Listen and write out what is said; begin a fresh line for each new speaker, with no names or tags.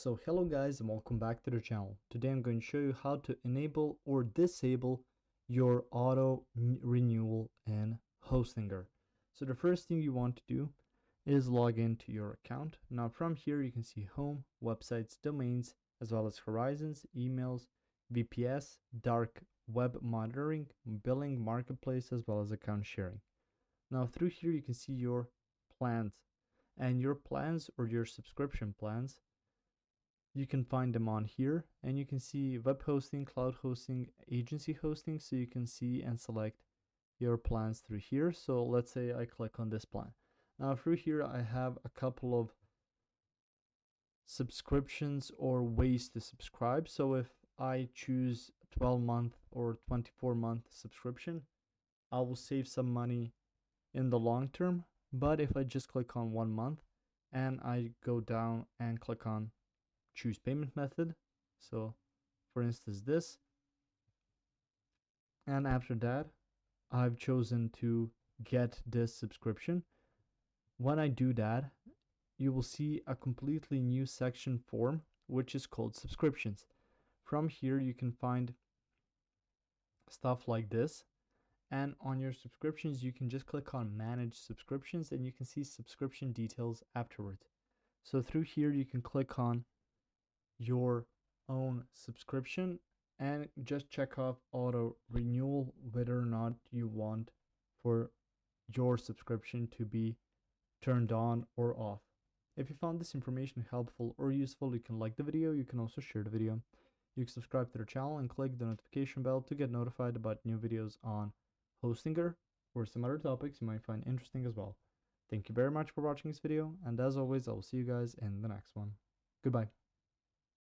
So hello guys and welcome back to the channel. Today I'm going to show you how to enable or disable your auto renewal in Hostinger. So the first thing you want to do is log into your account. Now from here you can see home, websites, domains, as well as horizons, emails, VPS, dark web monitoring, billing, marketplace, as well as account sharing. Now through here you can see your plans, and your plans or your subscription plans, you can find them on here, and you can see web hosting, cloud hosting, agency hosting. So you can see and select your plans through here. So let's say I click on this plan. Now through here I have a couple of subscriptions or ways to subscribe. So if I choose 12-month or 24-month subscription, I will save some money in the long term. But if I just click on 1 month and I go down and click on choose payment method, so for instance this, and after that I've chosen to get this subscription. When I do that, you will see a completely new section form which is called subscriptions. From here you can find stuff like this, and on your subscriptions you can just click on manage subscriptions and you can see subscription details afterwards. So through here you can click on your own subscription and just check off auto renewal whether or not you want for your subscription to be turned on or off. If you found this information helpful or useful, you can like the video. You can also share the video. You can subscribe to the channel and click the notification bell to get notified about new videos on Hostinger or some other topics you might find interesting as well. Thank you very much for watching this video, and as always I will see you guys in the next one. Goodbye.